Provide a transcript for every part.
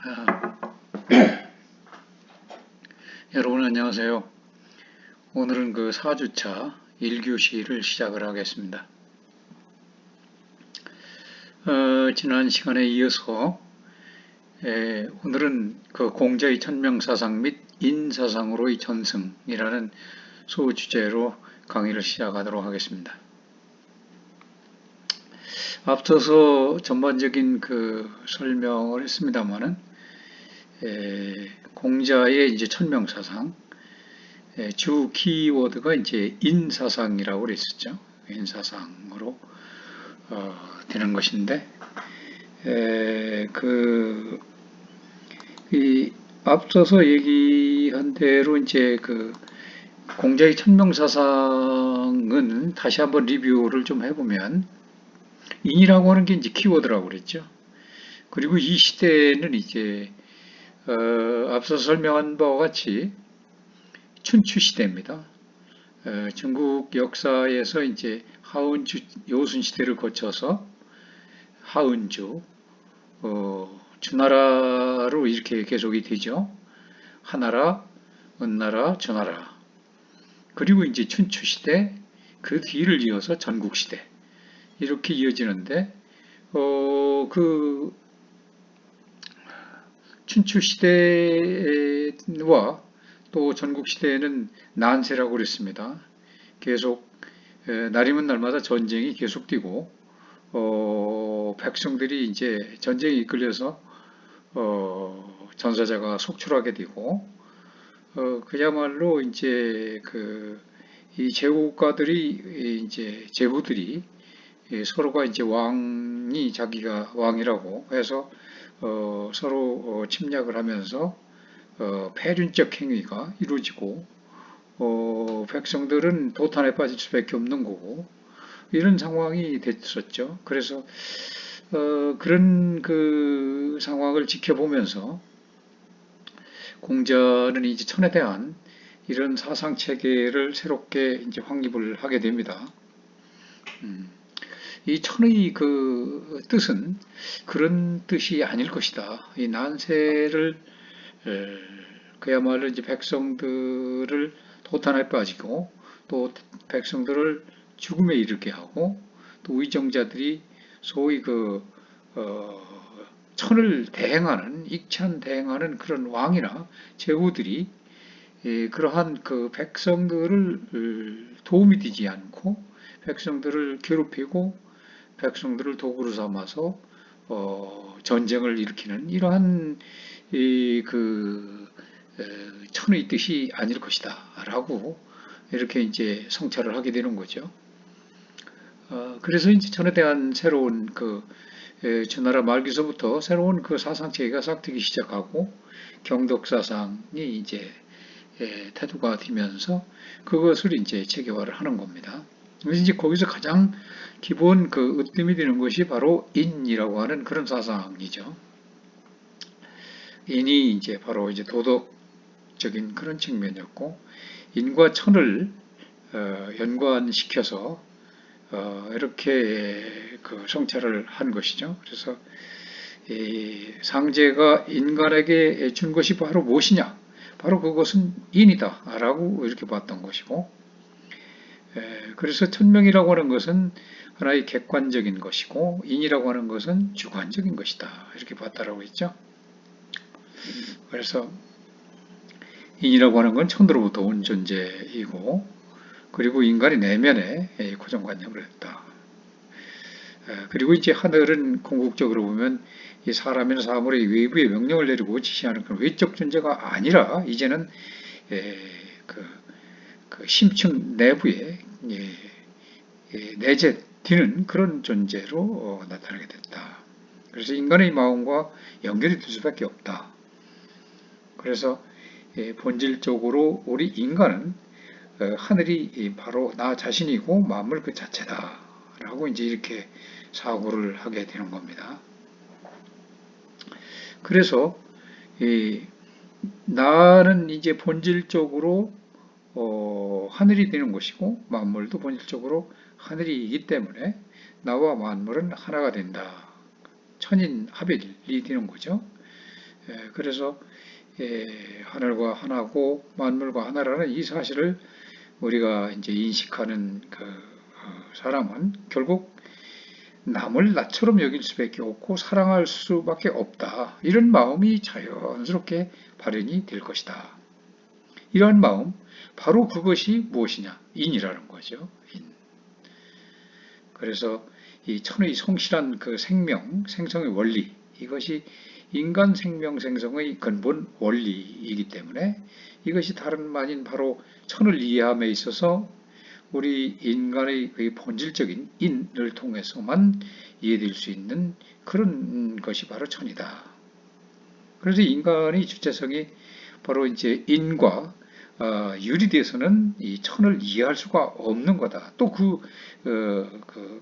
아, 여러분 안녕하세요. 오늘은 그 4주차 1교시를 시작을 하겠습니다. 지난 시간에 이어서 오늘은 그 공자의 천명사상 및 인사상으로의 전승이라는 소주제로 강의를 시작하도록 하겠습니다. 앞서서 전반적인 그 설명을 했습니다만은 공자의 이제 천명사상 주 키워드가 이제 인사상이라고 그랬었죠. 인사상으로 되는 것인데, 이 앞서서 얘기한 대로 이제 그 공자의 천명사상은 다시 한번 리뷰를 좀 해보면 인이라고 하는 게 이제 키워드라고 그랬죠. 그리고 이 시대는 이제 앞서 설명한 바와 같이 춘추 시대입니다. 중국 역사에서 이제 하은주 요순 시대를 거쳐서 하은주 주나라로 이렇게 계속이 되죠. 하나라, 은나라, 주나라. 그리고 이제 춘추 시대, 그 뒤를 이어서 전국 시대 이렇게 이어지는데 그 춘추 시대와 또 전국 시대에는 난세라고 그랬습니다. 계속 날이면 날마다 전쟁이 계속되고 백성들이 이제 전쟁에 이끌려서 전사자가 속출하게 되고 그야말로 이제 이 제국가들이 이제 제후들이 서로가 이제 왕이 자기가 왕이라고 해서 서로 침략을 하면서 패륜적 행위가 이루어지고 백성들은 도탄에 빠질 수밖에 없는 거고 이런 상황이 됐었죠. 그래서 그런 그 상황을 지켜보면서 공자는 이제 천에 대한 이런 사상 체계를 새롭게 이제 확립을 하게 됩니다. 이 천의 그 뜻은 그런 뜻이 아닐 것이다. 이 난세를 그야말로 이제 백성들을 도탄에 빠지고 또 백성들을 죽음에 이르게 하고 또 위정자들이 소위 천을 대행하는 익찬 대행하는 그런 왕이나 제후들이 그러한 그 백성들을 도움이 되지 않고 백성들을 괴롭히고 백성들을 도구로 삼아서 전쟁을 일으키는 이러한 천의 뜻이 아닐 것이다라고 이렇게 이제 성찰을 하게 되는 거죠. 그래서 이제 천에 대한 새로운 주나라 말기서부터 새로운 그 사상 체계가 싹트기 시작하고 경덕 사상이 이제 태도가 되면서 그것을 이제 체계화를 하는 겁니다. 그래서 이제 거기서 가장 기본 그 으뜸이 되는 것이 바로 인이라고 하는 그런 사상이죠. 인이 이제 바로 이제 도덕적인 그런 측면이었고 인과 천을 연관시켜서 이렇게 그 성찰을 한 것이죠. 그래서 이 상제가 인간에게 준 것이 바로 무엇이냐? 바로 그것은 인이다라고 이렇게 봤던 것이고, 그래서 천명이라고 하는 것은 하나의 객관적인 것이고, 인이라고 하는 것은 주관적인 것이다 이렇게 봤다라고 했죠. 그래서 인이라고 하는 건 천으로부터 온 존재이고, 그리고 인간의 내면에 고정관념을 했다. 그리고 이제 하늘은 궁극적으로 보면 이 사람이나 사물의 외부의 명령을 내리고 지시하는 그런 외적 존재가 아니라 이제는 그 심층 내부에 내재되는 그런 존재로 나타나게 됐다. 그래서 인간의 마음과 연결이 될 수밖에 없다. 그래서 본질적으로 우리 인간은 하늘이 바로 나 자신이고 만물 그 자체다. 라고 이제 이렇게 사고를 하게 되는 겁니다. 그래서 나는 이제 본질적으로 하늘이 되는 것이고 만물도 본질적으로 하늘이기 때문에 나와 만물은 하나가 된다. 천인 합일이 되는 거죠. 그래서 하늘과 하나고 만물과 하나라는 이 사실을 우리가 이제 인식하는 그 사람은 결국 남을 나처럼 여길 수밖에 없고 사랑할 수밖에 없다. 이런 마음이 자연스럽게 발현이 될 것이다. 이러한 마음, 바로 그것이 무엇이냐? 인이라는 거죠. 인. 그래서 이 천의 성실한 그 생명, 생성의 원리, 이것이 인간 생명 생성의 근본 원리이기 때문에 이것이 다른 말인 바로 천을 이해함에 있어서 우리 인간의 그 본질적인 인을 통해서만 이해될 수 있는 그런 것이 바로 천이다. 그래서 인간의 주체성이 바로 이제 인과 유리돼서는 이 천을 이해할 수가 없는 거다. 또 그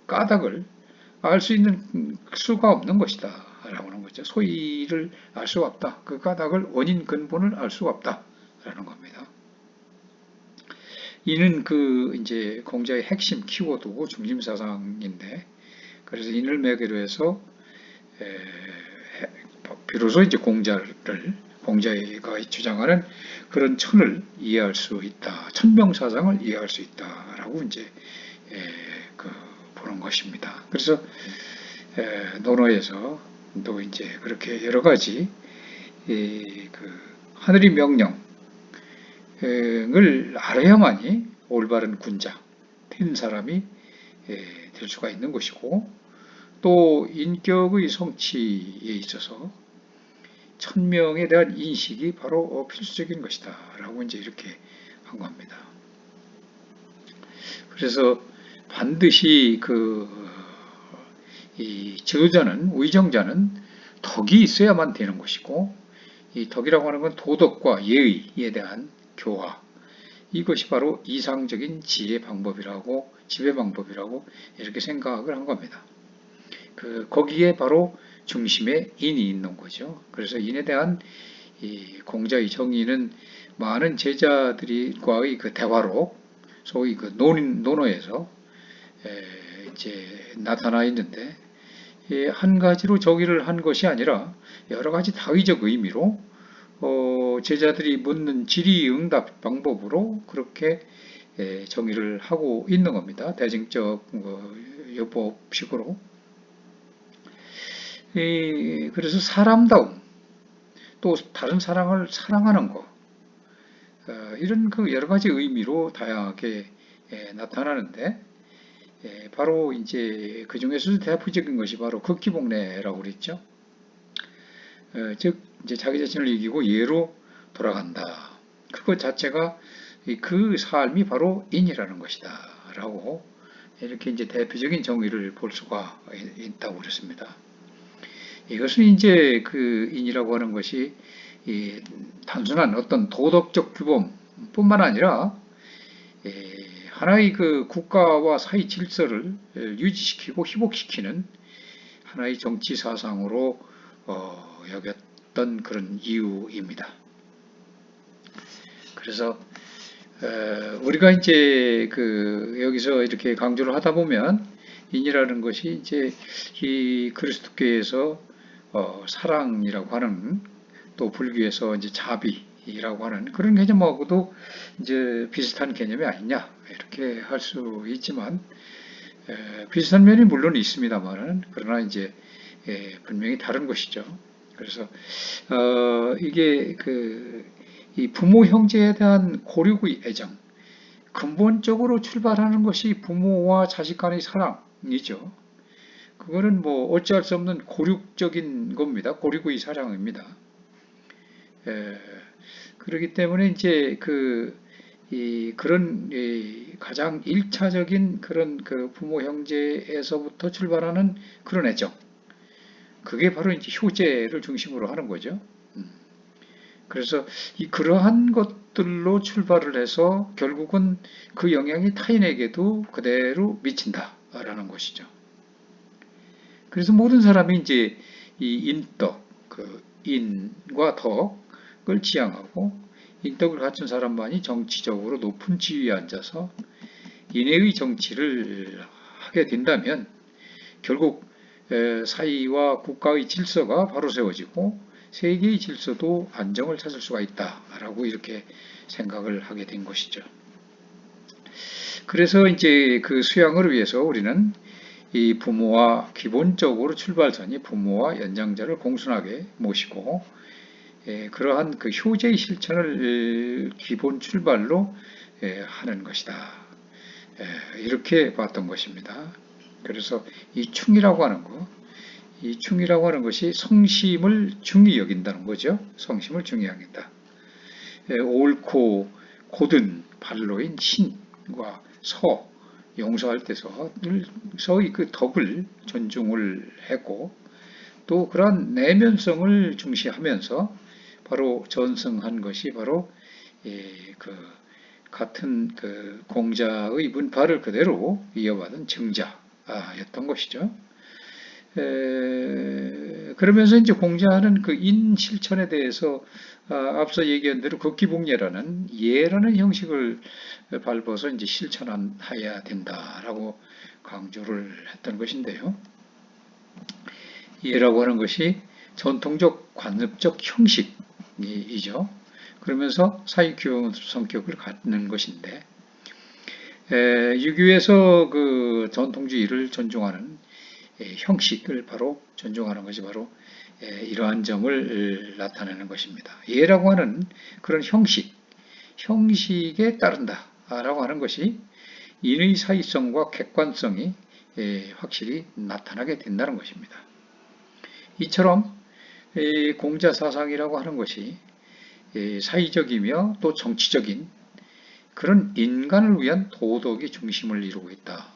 까닭을 알 수 있는 수가 없는 것이다. 라고 하는 거죠. 소위를 알 수가 없다. 그 까닭을 원인 근본을 알 수가 없다. 라는 겁니다. 이는 그 이제 공자의 핵심 키워드고 중심 사상인데, 그래서 인을 매개로 해서 비로소 이제 공자가 주장하는 그런 천을 이해할 수 있다, 천명 사상을 이해할 수 있다라고 이제 그 보는 것입니다. 그래서 논어에서 또 이제 그렇게 여러 가지 그 하늘의 명령을 알아야만이 올바른 군자, 된 사람이 될 수가 있는 것이고, 또 인격의 성취에 있어서 천명에 대한 인식이 바로 필수적인 것이다 라고 이제 이렇게 한 겁니다. 그래서 반드시 이 지도자는, 위정자는 덕이 있어야만 되는 것이고, 이 덕이라고 하는 건 도덕과 예의에 대한 교화, 이것이 바로 이상적인 지혜 방법이라고, 지배 방법이라고 이렇게 생각을 한 겁니다. 거기에 바로 중심에 인이 있는 거죠. 그래서 인에 대한 이 공자의 정의는 많은 제자들과의 그 대화로, 소위 그 논어에서 이제 나타나 있는데, 한 가지로 정의를 한 것이 아니라 여러 가지 다의적 의미로 제자들이 묻는 질의응답 방법으로 그렇게 정의를 하고 있는 겁니다. 대증적 요법식으로. 그래서 사람다움, 또 다른 사람을 사랑하는 것, 이런 그 여러 가지 의미로 다양하게 나타나는데, 바로 이제 그 중에서도 대표적인 것이 바로 극기복례라고 그랬죠. 즉 이제 자기 자신을 이기고 예로 돌아간다. 그것 자체가 그 삶이 바로 인이라는 것이다라고 이렇게 이제 대표적인 정의를 볼 수가 있다고 그랬습니다. 이것은 이제 그 인이라고 하는 것이 단순한 어떤 도덕적 규범뿐만 아니라 하나의 그 국가와 사회 질서를 유지시키고 희복시키는 하나의 정치 사상으로 여겼던 그런 이유입니다. 그래서 우리가 이제 여기서 이렇게 강조를 하다 보면 인이라는 것이 이제 이 그리스도교에서 사랑이라고 하는, 또 불교에서 이제 자비라고 하는 그런 개념하고도 이제 비슷한 개념이 아니냐 이렇게 할 수 있지만, 비슷한 면이 물론 있습니다만은 그러나 이제 분명히 다른 것이죠. 그래서 이게 이 부모 형제에 대한 고륙의 애정, 근본적으로 출발하는 것이 부모와 자식 간의 사랑이죠. 그거는 뭐 어찌할 수 없는 고륙적인 겁니다. 고륙의 사랑입니다. 그렇기 때문에 이제 그런 가장 일차적인 그런 그 부모 형제에서부터 출발하는 그런 애정, 그게 바로 이제 효제를 중심으로 하는 거죠. 그래서 그러한 것들로 출발을 해서 결국은 그 영향이 타인에게도 그대로 미친다라는 것이죠. 그래서 모든 사람이 이제 이 인덕, 인과 덕을 지향하고, 인덕을 갖춘 사람만이 정치적으로 높은 지위에 앉아서 인애의 정치를 하게 된다면 결국 사회와 국가의 질서가 바로 세워지고 세계의 질서도 안정을 찾을 수가 있다라고 이렇게 생각을 하게 된 것이죠. 그래서 이제 그 수양을 위해서 우리는 이 부모와 기본적으로 출발선이 부모와 연장자를 공손하게 모시고 그러한 그 효제의 실천을 기본 출발로 하는 것이다. 이렇게 봤던 것입니다. 그래서 이 충이라고 하는 것, 이 충이라고 하는 것이 성심을 중히 여긴다는 거죠. 성심을 중히 여긴다. 옳고 곧은 발로인 신과 서, 용서할 때 서의 그 덕을 존중을 했고 또 그러한 내면성을 중시하면서 바로 전승한 것이 바로 그 같은 그 공자의 문파를 그대로 이어받은 증자였던 것이죠. 그러면서 이제 공자는 그 인 실천에 대해서 앞서 얘기한 대로 극기복예라는 예라는 형식을 밟아서 이제 실천해야 된다라고 강조를 했던 것인데요. 예라고 하는 것이 전통적 관습적 형식이죠. 그러면서 사익규 성격을 갖는 것인데 유교에서 그 전통주의를 존중하는 형식을 바로 존중하는 것이 바로 이러한 점을 나타내는 것입니다. 예라고 하는 그런 형식에 따른다라고 하는 것이 인의 사의성과 객관성이 확실히 나타나게 된다는 것입니다. 이처럼 공자 사상이라고 하는 것이 사회적이며 또 정치적인 그런 인간을 위한 도덕의 중심을 이루고 있다.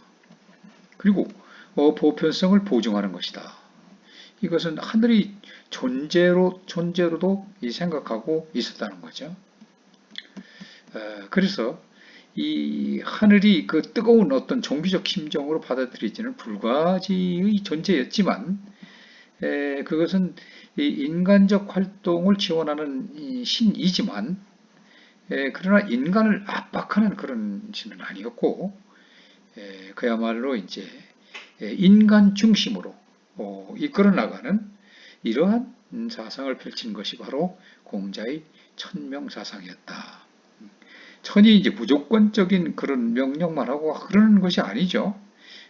그리고 보편성을 보증하는 것이다. 이것은 하늘의 존재로도 생각하고 있었다는 거죠. 그래서 이 하늘이 그 뜨거운 어떤 종교적 심정으로 받아들이지는 불가지의 존재였지만 그것은 인간적 활동을 지원하는 신이지만 그러나 인간을 압박하는 그런 신은 아니었고 그야말로 이제 인간 중심으로 이끌어 나가는 이러한 사상을 펼친 것이 바로 공자의 천명 사상이었다. 천이 이제 무조건적인 그런 명령만 하고 그러는 것이 아니죠.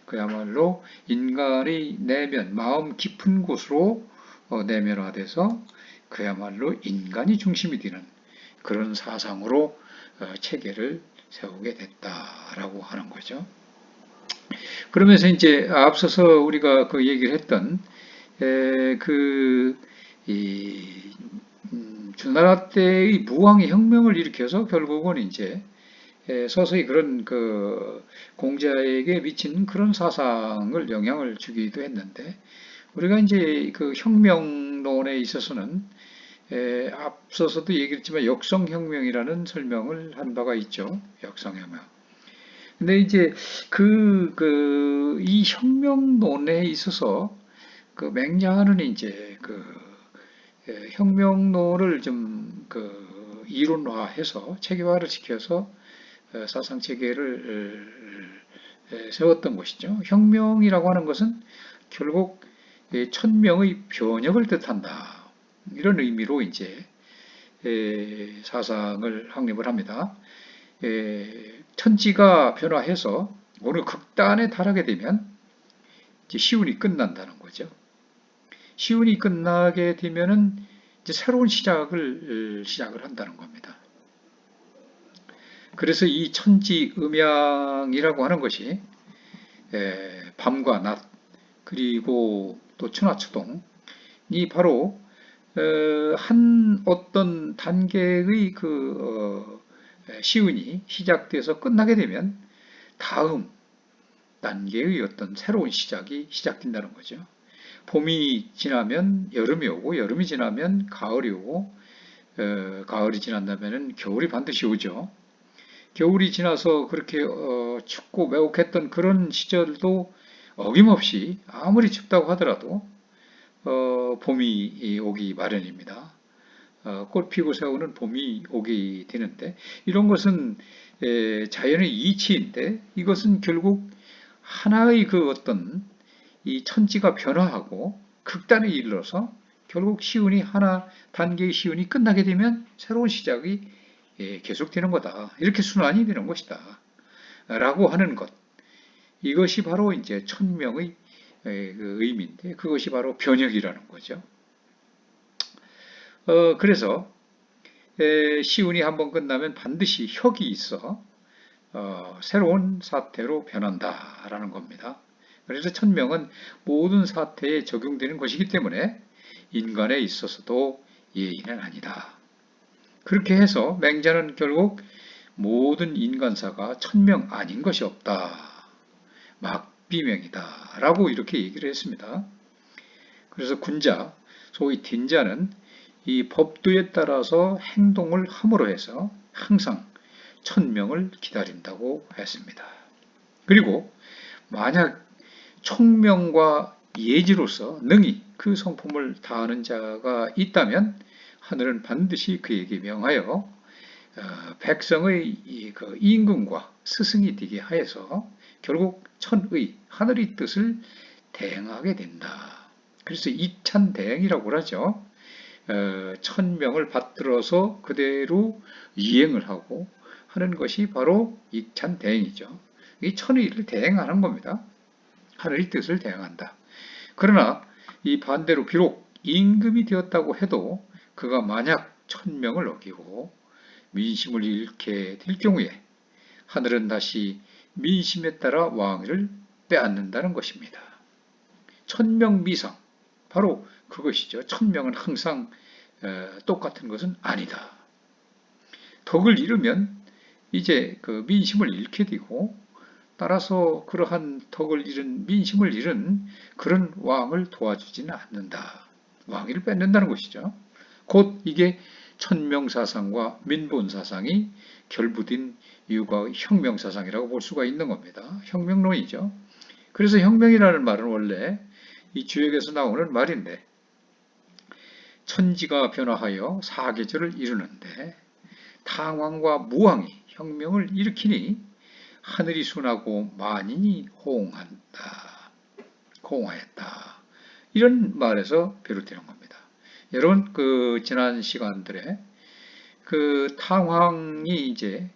그야말로 인간의 내면, 마음 깊은 곳으로 내면화돼서 그야말로 인간이 중심이 되는 그런 사상으로 체계를 세우게 됐다라고 하는 거죠. 그러면서 이제 앞서서 우리가 그 얘기를 했던 주나라 때의 무왕의 혁명을 일으켜서 결국은 이제 서서히 그런 그 공자에게 미친 그런 사상을 영향을 주기도 했는데 우리가 이제 그 혁명론에 있어서는 앞서서도 얘기했지만 역성혁명이라는 설명을 한 바가 있죠. 역성혁명. 근데 이제 이 혁명론에 있어서 그 맹자는 이제 그 혁명론을 좀 그 이론화해서 체계화를 시켜서 사상 체계를 세웠던 것이죠. 혁명이라고 하는 것은 결국 천명의 변혁을 뜻한다. 이런 의미로 이제 사상을 확립을 합니다. 천지가 변화해서 어느 극단에 달하게 되면 이제 시운이 끝난다는 거죠. 시운이 끝나게 되면은 이제 새로운 시작을 한다는 겁니다. 그래서 이 천지 음양이라고 하는 것이 밤과 낮 그리고 또 천하초동이 바로 한 어떤 단계의 그 시운이 시작돼서 끝나게 되면 다음 단계의 어떤 새로운 시작이 시작된다는 거죠. 봄이 지나면 여름이 오고 여름이 지나면 가을이 오고 가을이 지난다면 겨울이 반드시 오죠. 겨울이 지나서 그렇게 춥고 매혹했던 그런 시절도 어김없이 아무리 춥다고 하더라도 봄이 오기 마련입니다. 꽃 피고 새우는 봄이 오게 되는데 이런 것은 자연의 이치인데 이것은 결국 하나의 그 어떤 이 천지가 변화하고 극단에 이르러서 결국 시운이 하나 단계의 시운이 끝나게 되면 새로운 시작이 계속되는 거다. 이렇게 순환이 되는 것이다. 라고 하는 것. 이것이 바로 이제 천명의 그 의미인데 그것이 바로 변혁이라는 거죠. 그래서 시운이 한번 끝나면 반드시 혁이 있어 새로운 사태로 변한다라는 겁니다. 그래서 천명은 모든 사태에 적용되는 것이기 때문에 인간에 있어서도 예의는 아니다. 그렇게 해서 맹자는 결국 모든 인간사가 천명 아닌 것이 없다. 막비명이다. 라고 이렇게 얘기를 했습니다. 그래서 군자, 소위 딘자는 이 법도에 따라서 행동을 함으로 해서 항상 천명을 기다린다고 했습니다. 그리고 만약 총명과 예지로서 능히 그 성품을 다하는 자가 있다면 하늘은 반드시 그에게 명하여 백성의 그 임금과 스승이 되게 하여서 결국 천의 하늘의 뜻을 대행하게 된다. 그래서 이찬대행이라고 하죠. 천명을 받들어서 그대로 이행을 하고 하는 것이 바로 이찬대행이죠. 이 천의를 대행하는 겁니다. 하늘의 뜻을 대행한다. 그러나 이 반대로 비록 임금이 되었다고 해도 그가 만약 천명을 어기고 민심을 잃게 될 경우에 하늘은 다시 민심에 따라 왕위를 빼앗는다는 것입니다. 천명미상, 바로 그것이죠. 천명은 항상 똑같은 것은 아니다. 덕을 잃으면 이제 그 민심을 잃게 되고 따라서 그러한 덕을 잃은 민심을 잃은 그런 왕을 도와주지는 않는다. 왕위를 뺏는다는 것이죠. 곧 이게 천명사상과 민본사상이 결부된 이유가 혁명사상이라고 볼 수가 있는 겁니다. 혁명론이죠. 그래서 혁명이라는 말은 원래 이 주역에서 나오는 말인데 천지가 변화하여 사계절을 이루는데 탕왕과 무왕이 혁명을 일으키니 하늘이 순하고 만인이 호응하였다. 이런 말에서 비롯되는 겁니다. 여러분 그 지난 시간들에 그 탕왕이 이제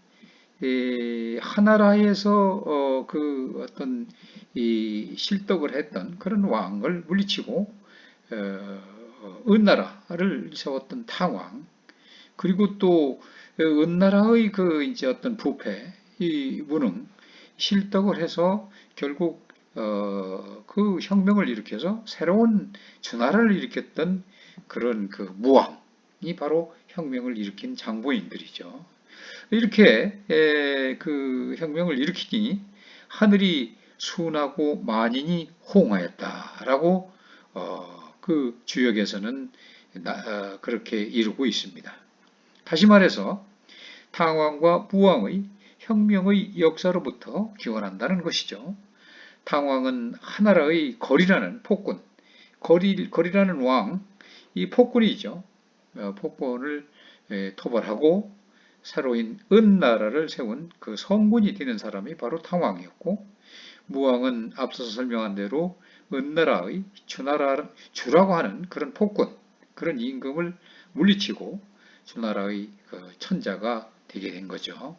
하나라에서 그 어떤 이 실덕을 했던 그런 왕을 물리치고 은나라를 세웠던 탕왕 그리고 또 은나라의 그 이제 어떤 부패 이 무능 실덕을 해서 결국 그 혁명을 일으켜서 새로운 주나라를 일으켰던 그런 그 무왕이 바로 혁명을 일으킨 장보인들이죠. 이렇게 그 혁명을 일으키니 하늘이 순하고 만인이 호응하였다라고 그 주역에서는 그렇게 이루고 있습니다. 다시 말해서 탕왕과 무왕의 혁명의 역사로부터 기원한다는 것이죠. 탕왕은 하나라의 거리라는 폭군, 거리라는 왕, 이 폭군이죠. 폭군을 토벌하고 새로운 은나라를 세운 그 성군이 되는 사람이 바로 탕왕이었고, 무왕은 앞서서 설명한 대로 은나라의 주라고 하는 그런 폭군, 그런 임금을 물리치고 주나라의 그 천자가 되게 된 거죠.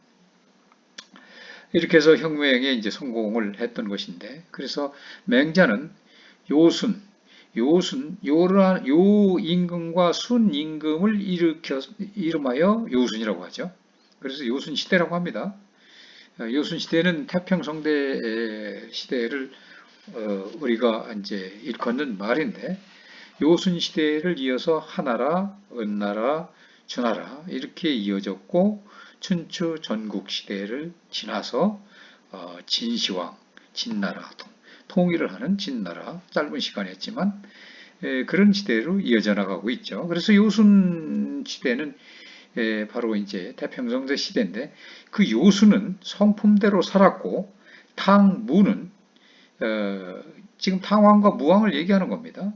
이렇게 해서 혁명에 이제 성공을 했던 것인데, 그래서 맹자는 요순, 요 임금과 순 임금을 이름하여 요순이라고 하죠. 그래서 요순 시대라고 합니다. 요순 시대는 태평성대 시대를 우리가 이제 일컫는 말인데, 요순 시대를 이어서 하나라, 은나라, 주나라 이렇게 이어졌고 춘추 전국 시대를 지나서 진시황, 진나라, 통일을 하는 진나라 짧은 시간이었지만 그런 시대로 이어져 나가고 있죠. 그래서 요순 시대는 바로 이제 태평성대 시대인데 그 요순은 성품대로 살았고 탕무는 지금 탕왕과 무왕을 얘기하는 겁니다.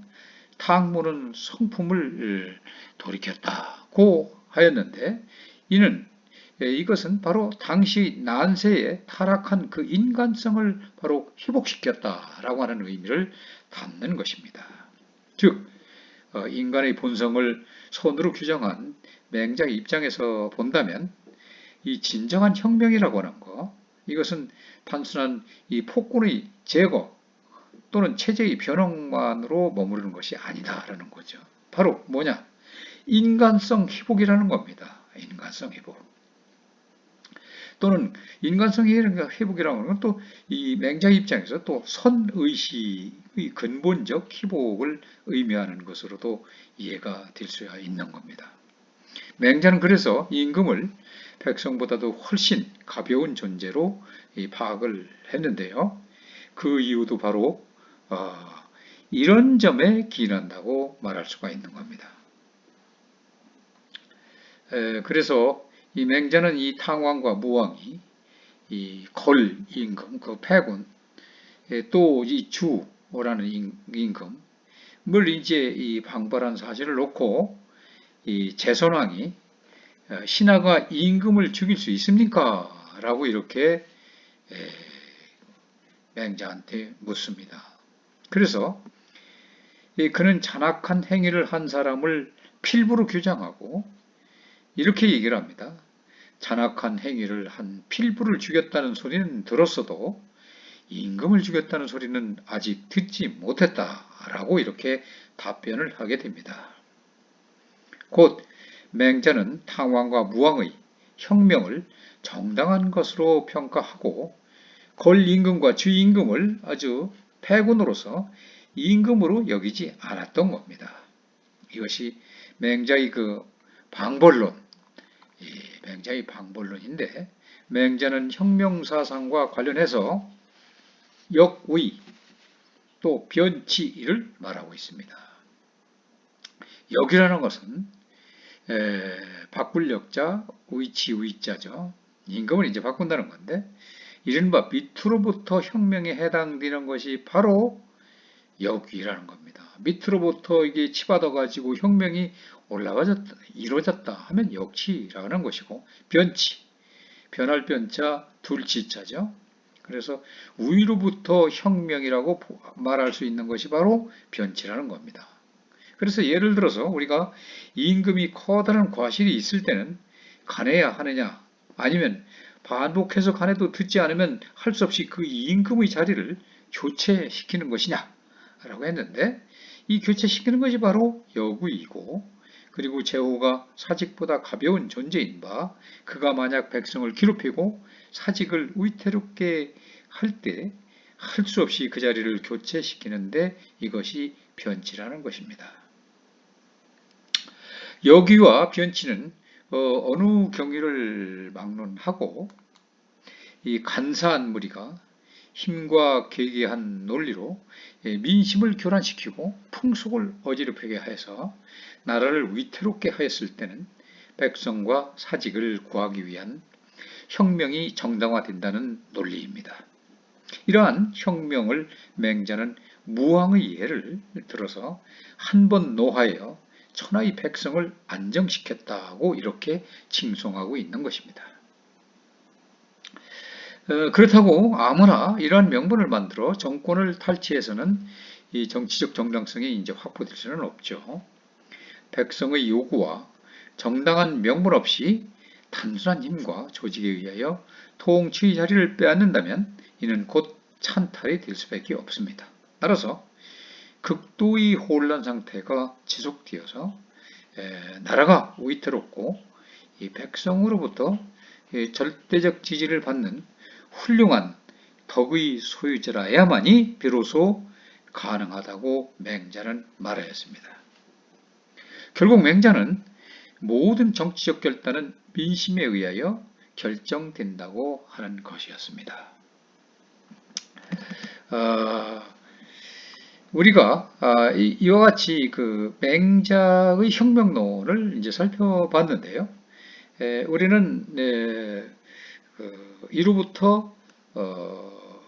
탕무는 성품을 돌이켰다고 하였는데 이는 이것은 바로 당시 난세에 타락한 그 인간성을 바로 회복시켰다라고 하는 의미를 담는 것입니다. 즉 인간의 본성을 손으로 규정한 맹자의 입장에서 본다면 이 진정한 혁명이라고 하는 거, 이것은 단순한 이 폭군의 제거 또는 체제의 변형만으로 머무르는 것이 아니다라는 거죠. 바로 뭐냐? 인간성 회복이라는 겁니다. 인간성 회복. 또는 인간성 회복이라는 것은 또 이 맹자의 입장에서 또 선의식의 근본적 회복을 의미하는 것으로도 이해가 될 수 있는 겁니다. 맹자는 그래서 임금을 백성보다도 훨씬 가벼운 존재로 파악을 했는데요. 그 이유도 바로 이런 점에 기인한다고 말할 수가 있는 겁니다. 그래서 이 맹자는 이 탕왕과 무왕이 이 걸 임금, 그 패군, 또 이 주라는 임금을 이제 이 방발한 사실을 놓고 이 제선왕이 신하가 임금을 죽일 수 있습니까? 라고 이렇게 맹자한테 묻습니다. 그래서 그는 잔악한 행위를 한 사람을 필부로 규정하고 이렇게 얘기를 합니다. 잔악한 행위를 한 필부를 죽였다는 소리는 들었어도 임금을 죽였다는 소리는 아직 듣지 못했다라고 이렇게 답변을 하게 됩니다. 곧 맹자는 탕왕과 무왕의 혁명을 정당한 것으로 평가하고 걸 임금과 주 임금을 아주 패군으로서 임금으로 여기지 않았던 겁니다. 이것이 맹자의 그 방벌론, 맹자의 방벌론인데 맹자는 혁명사상과 관련해서 역의 또 변치를 말하고 있습니다. 역이라는 것은 바꿀 역자, 의치, 의자죠. 임금을 이제 바꾼다는 건데 이른바 밑으로부터 혁명에 해당되는 것이 바로 역위라는 겁니다. 밑으로부터 이게 치받아가지고 혁명이 올라가졌다, 이루어졌다 하면 역치라는 것이고, 변치, 변할 변자, 둘치자죠. 그래서 위로부터 혁명이라고 말할 수 있는 것이 바로 변치라는 겁니다. 그래서 예를 들어서 우리가 임금이 커다란 과실이 있을 때는 가내야 하느냐, 아니면 반복해서 가내도 듣지 않으면 할 수 없이 그 임금의 자리를 교체시키는 것이냐 라고 했는데, 이 교체시키는 것이 바로 역의이고, 그리고 제후가 사직보다 가벼운 존재인 바 그가 만약 백성을 괴롭히고 사직을 위태롭게 할 때 할 수 없이 그 자리를 교체시키는데 이것이 변치라는 것입니다. 역의와 변치는 어느 경위를 막론하고 이 간사한 무리가 힘과 계기한 논리로 민심을 교란시키고 풍속을 어지럽히게 해서 나라를 위태롭게 하였을 때는 백성과 사직을 구하기 위한 혁명이 정당화된다는 논리입니다. 이러한 혁명을 맹자는 무왕의 예를 들어서 한 번 노하여 천하의 백성을 안정시켰다고 이렇게 칭송하고 있는 것입니다. 그렇다고 아무나 이러한 명분을 만들어 정권을 탈취해서는 이 정치적 정당성이 이제 확보될 수는 없죠. 백성의 요구와 정당한 명분 없이 단순한 힘과 조직에 의하여 통치의 자리를 빼앗는다면 이는 곧 찬탈이 될 수밖에 없습니다. 따라서 극도의 혼란 상태가 지속되어서 나라가 위태롭고 이 백성으로부터 절대적 지지를 받는 훌륭한 덕의 소유자라야만이 비로소 가능하다고 맹자는 말하였습니다. 결국 맹자는 모든 정치적 결단은 민심에 의하여 결정된다고 하는 것이었습니다. 우리가 이와 같이 그 맹자의 혁명론을 이제 살펴봤는데요. 우리는 이로부터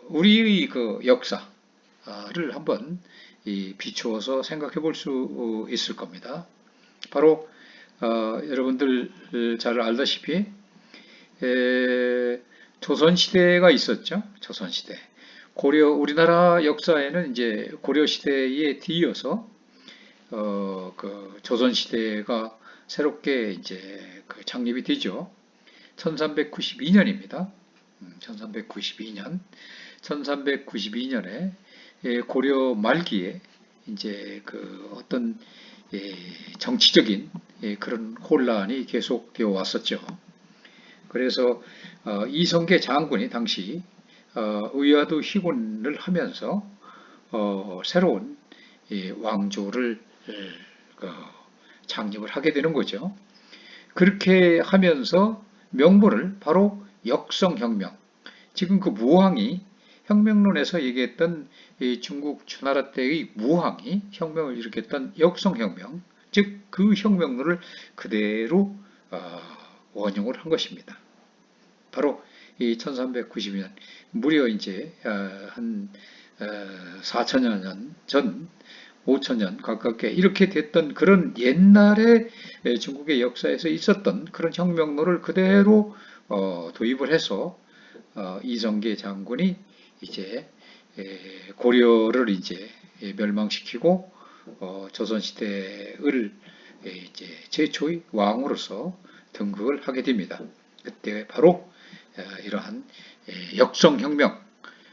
우리의 그 역사를 한번 비추어서 생각해 볼 수 있을 겁니다. 바로 여러분들 잘 알다시피 조선시대가 있었죠. 조선시대. 우리나라 역사에는 이제 고려시대에 뒤이어서 그 조선시대가 새롭게 이제 그 창립이 되죠. 1392년입니다. 1392년. 1392년에 고려 말기에 이제 그 어떤 정치적인 그런 혼란이 계속되어 왔었죠. 그래서 이성계 장군이 당시 의아도 희군을 하면서 새로운 왕조를 그 창립을 하게 되는 거죠. 그렇게 하면서 명분을 바로 역성혁명, 지금 그 무왕이 혁명론에서 얘기했던 중국 주나라 때의 무왕이 혁명을 일으켰던 역성혁명, 즉 그 혁명론을 그대로 원용을 한 것입니다. 바로 이 1392년, 무려 이제 한 4천여 년 전, 5천년 가깝게 이렇게 됐던 그런 옛날에 중국의 역사에서 있었던 그런 혁명론을 그대로 도입을 해서 이성계 장군이 이제 고려를 이제 멸망시키고 조선시대를 이제 최초의 왕으로서 등극을 하게 됩니다. 그때 바로 이러한 역성혁명,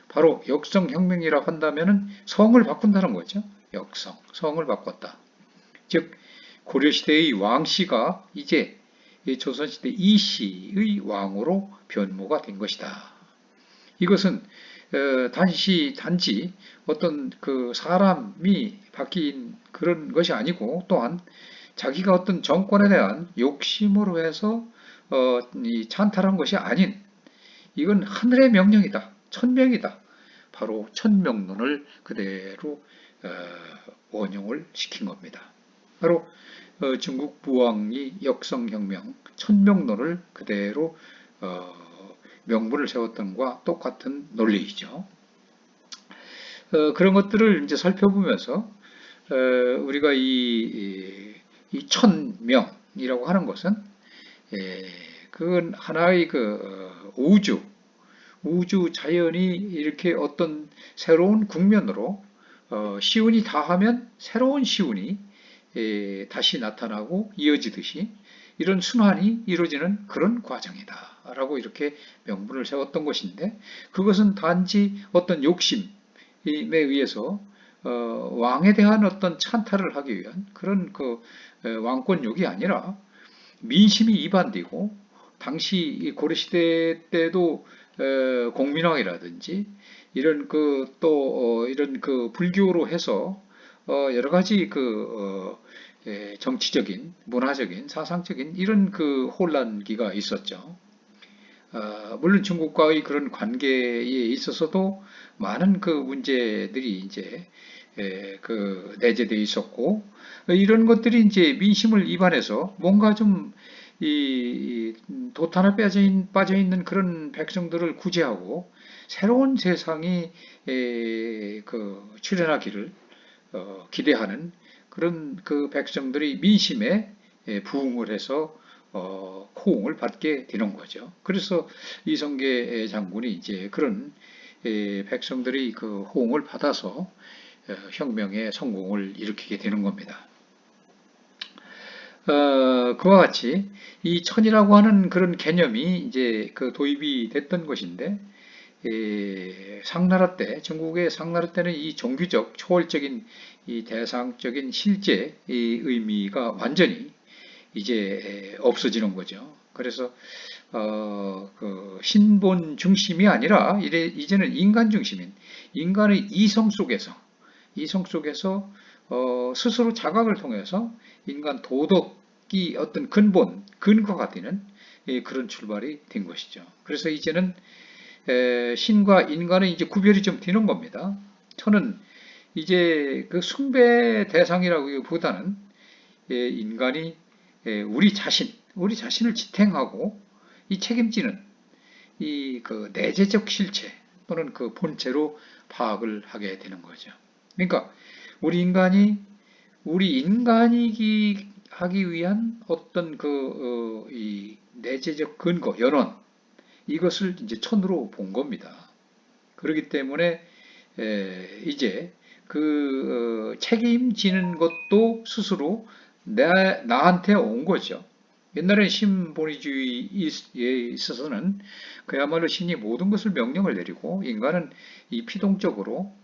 바로 역성혁명이라고 한다면은 성을 바꾼다는 거죠. 성을 바꿨다. 즉 고려시대의 왕씨가 이제 조선시대 이씨의 왕으로 변모가 된 것이다. 이것은 단지 어떤 그 사람이 바뀐 그런 것이 아니고, 또한 자기가 어떤 정권에 대한 욕심으로 해서 이 찬탈한 것이 아닌, 이건 하늘의 명령이다, 천명이다. 바로 천명론을 그대로 원용을 시킨 겁니다. 바로 중국 무왕이 역성혁명, 천명론을 그대로 명분을 세웠던 것과 똑같은 논리이죠. 그런 것들을 이제 살펴보면서 우리가 이 천명이라고 하는 것은 그건 하나의 그 우주 자연이 이렇게 어떤 새로운 국면으로 시운이 다하면 새로운 시운이 다시 나타나고 이어지듯이 이런 순환이 이루어지는 그런 과정이다 라고 이렇게 명분을 세웠던 것인데, 그것은 단지 어떤 욕심에 의해서 왕에 대한 어떤 찬탈을 하기 위한 그런 그 왕권욕이 아니라 민심이 이반되고, 당시 고려시대 때도 공민왕이라든지 이런 그 또 이런 그 불교로 해서 여러 가지 그 정치적인, 문화적인, 사상적인 이런 그 혼란기가 있었죠. 물론 중국과의 그런 관계에 있어서도 많은 그 문제들이 이제 그 내재되어 있었고, 이런 것들이 이제 민심을 이반해서 뭔가 좀 이 도탄에 빠져 있는 그런 백성들을 구제하고 새로운 세상이 그 출현하기를 기대하는 그런 그 백성들이 민심에 부응을 해서 호응을 받게 되는 거죠. 그래서 이성계 장군이 이제 그런 백성들이 그 호응을 받아서 혁명의 성공을 일으키게 되는 겁니다. 그와 같이 이 천이라고 하는 그런 개념이 이제 그 도입이 됐던 것인데, 상나라 때, 중국의 상나라 때는 이 종교적, 초월적인, 이 대상적인 실제 이 의미가 완전히 이제 없어지는 거죠. 그래서 그 신본 중심이 아니라 이제는 인간 중심인, 인간의 이성 속에서 스스로 자각을 통해서 인간 도덕이 어떤 근거가 되는 그런 출발이 된 것이죠. 그래서 이제는 신과 인간의 이제 구별이 좀 되는 겁니다. 저는 이제 그 숭배 대상이라기보다는 인간이 우리 자신을 지탱하고 이 책임지는 이 그 내재적 실체 또는 그 본체로 파악을 하게 되는 거죠. 그러니까 우리 인간이기 하기 위한 어떤 그 이 내재적 근거, 연원, 이것을 이제 천으로 본 겁니다. 그렇기 때문에 이제 책임지는 것도 스스로 나한테 온 거죠. 옛날에 신본의주의에 있어서는 그야말로 신이 모든 것을 명령을 내리고 인간은 이 피동적으로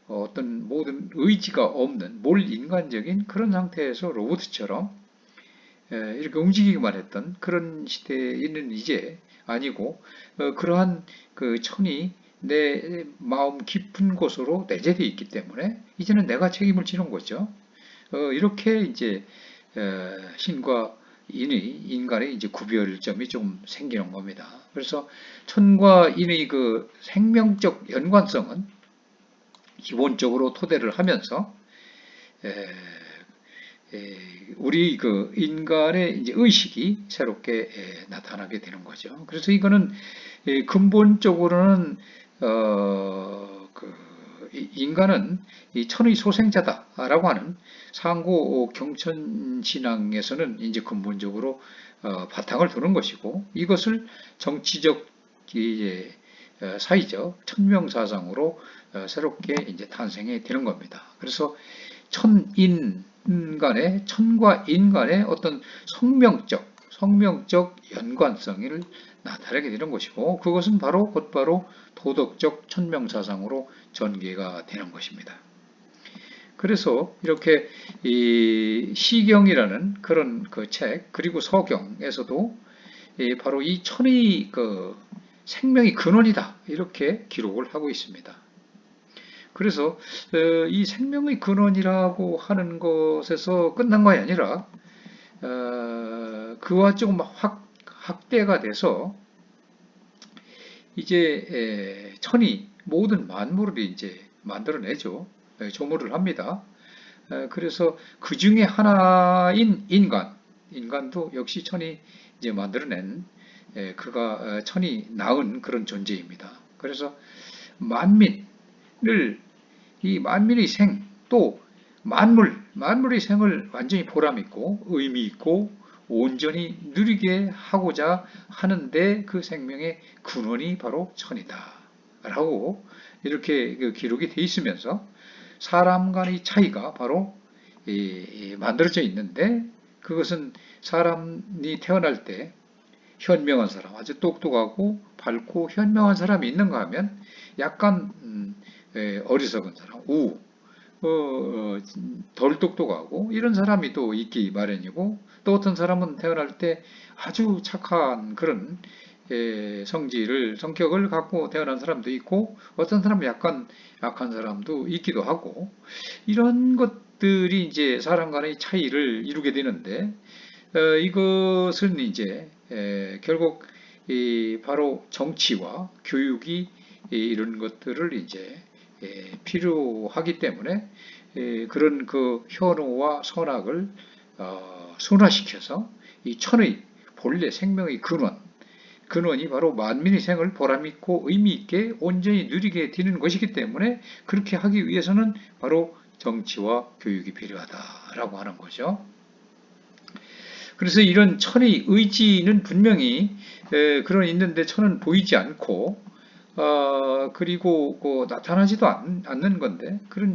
어떤 모든 의지가 없는 몰인간적인 그런 상태에서 로봇처럼 이렇게 움직이기만 했던 그런 시대에는 이제 아니고 그러한 그 천이 내 마음 깊은 곳으로 내재되어 있기 때문에 이제는 내가 책임을 지는 거죠. 이렇게 이제 신과 인간의 이제 구별점이 좀 생기는 겁니다. 그래서 천과 인의 그 생명적 연관성은 기본적으로 토대를 하면서 에, 우리 그 인간의 이제 의식이 새롭게 나타나게 되는 거죠. 그래서 이거는 근본적으로는 인간은 이 천의 소생자다라고 하는 상고 경천 신앙에서는 이제 근본적으로 바탕을 두는 것이고 이것을 정치적 이제 사회적 천명사상으로 새롭게 이제 탄생이 되는 겁니다. 그래서 천과 인간의 어떤 성명적 연관성을 나타내게 되는 것이고 그것은 곧바로 도덕적 천명사상으로 전개가 되는 것입니다. 그래서 이렇게 이 시경이라는 그런 그 책 그리고 서경에서도 바로 이 천의 그 생명의 근원이다 이렇게 기록을 하고 있습니다. 그래서 이 생명의 근원이라고 하는 것에서 끝난 것이 아니라 그와 조금 확대가 돼서 이제 천이 모든 만물을 이제 만들어내죠. 조물을 합니다. 그래서 그 중에 하나인 인간도 역시 천이 이제 만들어낸 그가 천이 낳은 그런 존재입니다. 그래서 만민을 이 만민의 생 또 만물의 생을 완전히 보람 있고 의미 있고 온전히 누리게 하고자 하는데 그 생명의 근원이 바로 천이다라고 이렇게 그 기록이 돼 있으면서 사람 간의 차이가 바로 만들어져 있는데 그것은 사람이 태어날 때 현명한 사람, 아주 똑똑하고 밝고 현명한 사람이 있는가 하면 약간 어리석은 사람, 덜 똑똑하고 이런 사람이 또 있기 마련이고 또 어떤 사람은 태어날 때 아주 착한 그런 성격을 갖고 태어난 사람도 있고 어떤 사람은 약간 약한 사람도 있기도 하고 이런 것들이 이제 사람 간의 차이를 이루게 되는데 이것은 이제 결국 바로 정치와 교육이 이런 것들을 이제 필요하기 때문에 그런 그 현오와 선악을 순화시켜서 이 천의 본래 생명의 근원이 바로 만민의 생을 보람있고 의미있게 온전히 누리게 되는 것이기 때문에 그렇게 하기 위해서는 바로 정치와 교육이 필요하다라고 하는 거죠. 그래서 이런 천의 의지는 분명히 그런 있는데 천은 보이지 않고 그리고 나타나지도 않는 건데 그런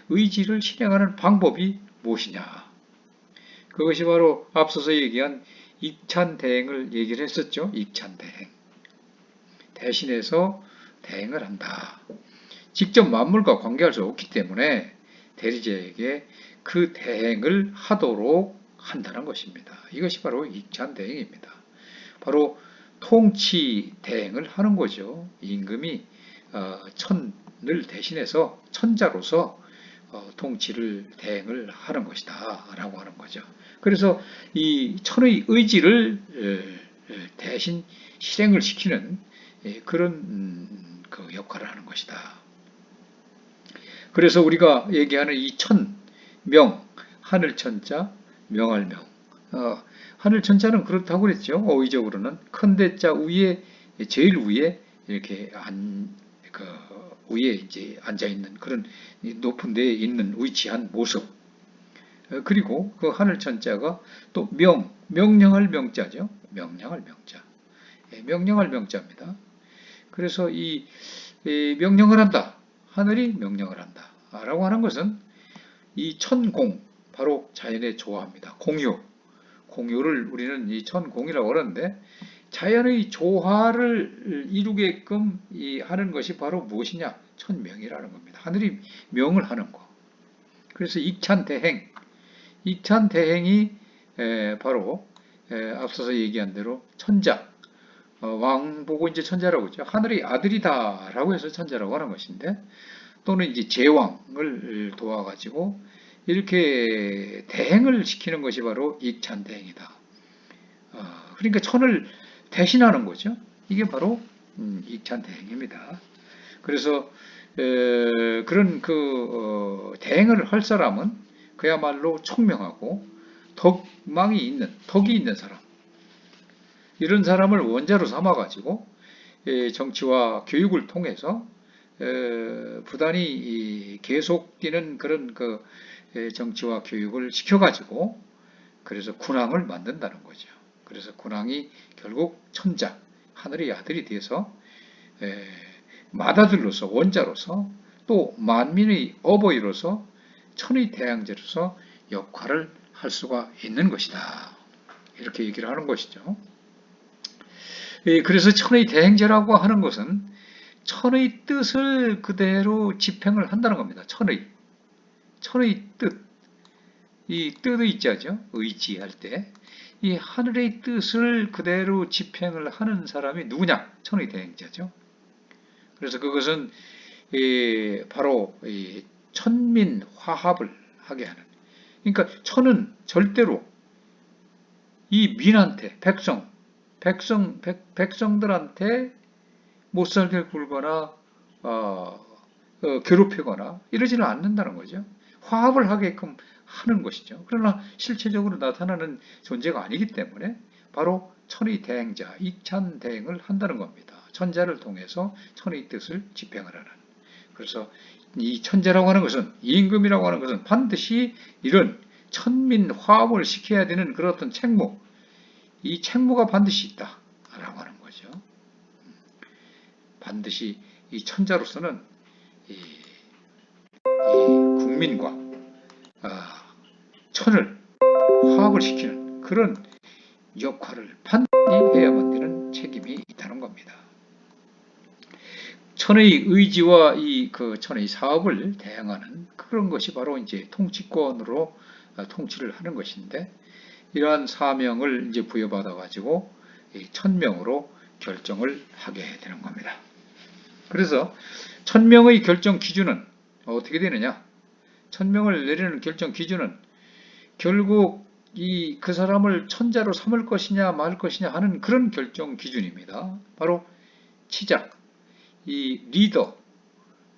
의지를 실행하는 방법이 무엇이냐? 그것이 바로 앞서서 얘기한 익찬대행을 얘기를 했었죠. 익찬대행. 대신해서 대행을 한다. 직접 만물과 관계할 수 없기 때문에 대리자에게 그 대행을 하도록 한다는 것입니다. 이것이 바로 익찬대행입니다. 바로 통치 대행을 하는 거죠. 임금이 천을 대신해서 천자로서 통치를 대행을 하는 것이다 라고 하는 거죠. 그래서 이 천의 의지를 대신 실행을 시키는 그런 그 역할을 하는 것이다. 그래서 우리가 얘기하는 이 천, 명, 하늘천자, 명할명. 하늘천자는 그렇다고 그랬죠. 어휘적으로는 큰 대자 위에 제일 위에 이렇게 그 위에 이제 앉아 있는 그런 높은 데에 있는 위치한 모습. 그리고 그 하늘천자가 또 명령할 명자죠. 명령할 명자. 명령할 명자입니다. 그래서 이 명령을 한다. 하늘이 명령을 한다. 라고 하는 것은 이 천공, 바로 자연의 조화입니다. 공유를 우리는 이 천공이라고 하는데, 자연의 조화를 이루게끔 하는 것이 바로 무엇이냐? 천명이라는 겁니다. 하늘이 명을 하는 거. 그래서 익찬대행이 바로 앞서서 얘기한 대로 천자, 왕 보고 이제 천자라고 했죠. 하늘의 아들이다라고 해서 천자라고 하는 것인데, 또는 이제 제왕을 도와가지고 이렇게 대행을 시키는 것이 바로 익찬대행이다. 그러니까 천을 대신하는 거죠. 이게 바로 익찬대행입니다. 그래서 그런 대행을 할 사람은 그야말로 총명하고 덕이 있는 사람, 이런 사람을 원자로 삼아가지고 정치와 교육을 통해서 부단히 계속되는 그런 정치와 교육을 시켜가지고 그래서 군왕을 만든다는 거죠. 그래서 군왕이 결국 천자, 하늘의 아들이 돼서 맏아들로서, 원자로서, 또 만민의 어버이로서, 천의 대양제로서 역할을 할 수가 있는 것이다. 이렇게 얘기를 하는 것이죠. 그래서 천의 대행제라고 하는 것은 천의 뜻을 그대로 집행을 한다는 겁니다. 천의 뜻, 이 뜻의 있자죠. 의지할 때. 이 하늘의 뜻을 그대로 집행을 하는 사람이 누구냐? 천의 대행자죠. 그래서 그것은 바로 천민 화합을 하게 하는. 그러니까 천은 절대로 이 민한테, 백성들한테 못 살게 굴거나 괴롭히거나 이러지는 않는다는 거죠. 화합을 하게끔 하는 것이죠. 그러나 실체적으로 나타나는 존재가 아니기 때문에 바로 천의 대행자, 익찬대행을 한다는 겁니다. 천자를 통해서 천의 뜻을 집행을 하는. 그래서 이 천자라고 하는 것은, 임금이라고 하는 것은 반드시 이런 천민 화합을 시켜야 되는 그런 어떤 책무, 이 책무가 반드시 있다라고 하는 거죠. 반드시 이 천자로서는 이 국민과 천을 화합을 시키는 그런 역할을 반드시 해야만 되는 책임이 있다는 겁니다. 천의 의지와 천의 사업을 대행하는 그런 것이 바로 이제 통치권으로 통치를 하는 것인데, 이러한 사명을 이제 부여받아 가지고 천명으로 결정을 하게 되는 겁니다. 그래서 천명의 결정 기준은 어떻게 되느냐? 천명을 내리는 결정 기준은 결국 그 사람을 천자로 삼을 것이냐 말 것이냐 하는 그런 결정 기준입니다. 바로 치작, 이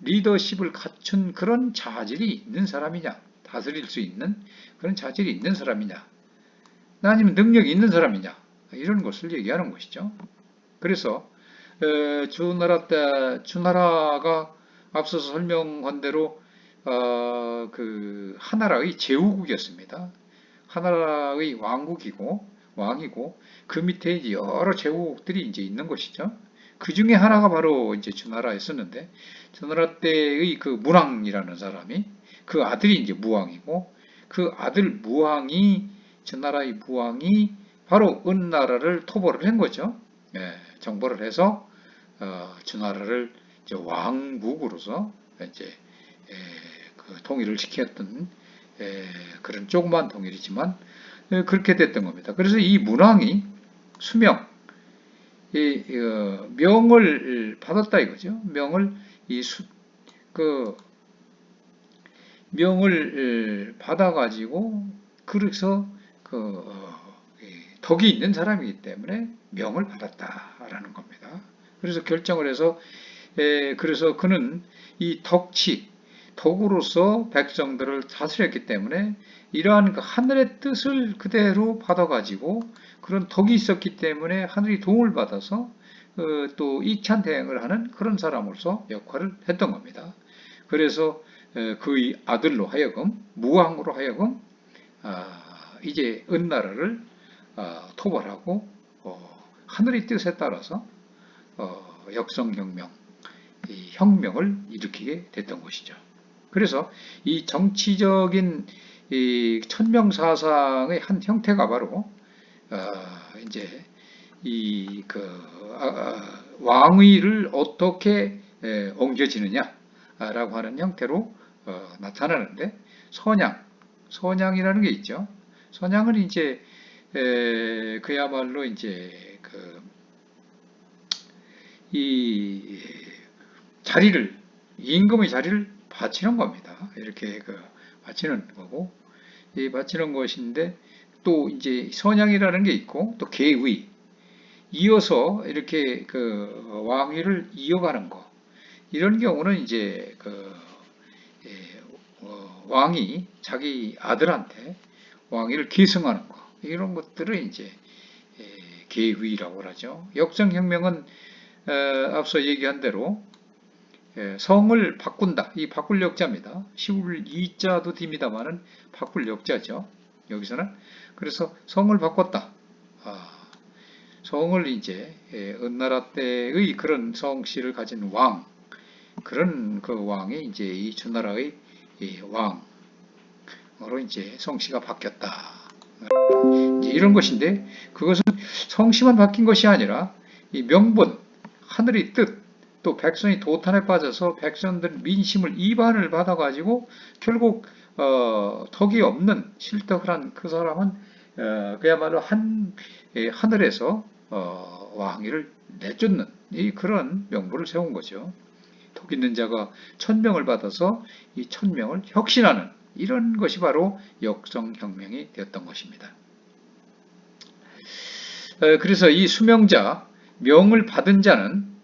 리더십을 갖춘 그런 자질이 있는 사람이냐, 다스릴 수 있는 그런 자질이 있는 사람이냐, 아니면 능력이 있는 사람이냐, 이런 것을 얘기하는 것이죠. 그래서 주나라가 앞서서 설명한 대로 하나라의 제후국이었습니다. 하나라의 왕이고 그 밑에 이제 여러 제후국들이 이제 있는 것이죠. 그 중에 하나가 바로 이제 주나라였었는데, 주나라 때의 그 문왕이라는 사람이, 그 아들이 이제 무왕이고, 그 아들 주나라의 무왕이 바로 은나라를 토벌을 한 거죠. 정벌을 해서 주나라를 이제 왕국으로서 이제 통일을 시켰던 그런 조그만 통일이지만 그렇게 됐던 겁니다. 그래서 이 문왕이 명을 받았다 이거죠. 명을 받아가지고, 그래서 덕이 있는 사람이기 때문에 명을 받았다라는 겁니다. 그래서 결정을 해서, 그래서 그는 이 덕으로서 백성들을 다스렸기 때문에 이러한 하늘의 뜻을 그대로 받아가지고 그런 덕이 있었기 때문에 하늘이 도움을 받아서 또 익찬대행을 하는 그런 사람으로서 역할을 했던 겁니다. 그래서 그의 아들로 하여금, 무왕으로 하여금 이제 은나라를 토벌하고 하늘의 뜻에 따라서 역성혁명, 이 혁명을 일으키게 됐던 것이죠. 그래서 이 정치적인 이 천명사상의 한 형태가 바로 이제 왕위를 어떻게 옮겨지느냐라고 하는 형태로 나타나는데, 선양이라는 게 있죠. 선양은 이제 그야말로 이제 이 자리를, 임금의 자리를 바치는 겁니다. 이렇게 바치는 거고, 이 바치는 것인데, 또 이제 선양이라는 게 있고, 또 계의, 이어서 이렇게 왕위를 이어가는 거. 이런 경우는 이제 왕이 자기 아들한테 왕위를 계승하는 거. 이런 것들을 이제 계위라고 하죠. 역정혁명은 앞서 얘기한 대로 성을 바꾼다. 이 바꿀 역자입니다. 시울 이자도 딥니다만은 바꿀 역자죠. 여기서는. 그래서 성을 바꿨다. 성을 이제 은나라 때의 그런 성씨를 가진 왕, 그런 그 왕이 이제 이 주나라의 왕으로 이제 성씨가 바뀌었다. 이제 이런 것인데, 그것은 성씨만 바뀐 것이 아니라 이 명분, 하늘의 뜻, 또 백성이 도탄에 빠져서 백성들 민심을 이반을 받아가지고 결국 덕이 없는 실덕을 한 그 사람은 그야말로 하늘에서 왕위를 내쫓는 이 그런 명분을 세운 거죠. 독 있는 자가 천명을 받아서 이 천명을 혁신하는 이런 것이 바로 역정혁명이 되었던 것입니다. 그래서 이 수명자, 명을 받은 자는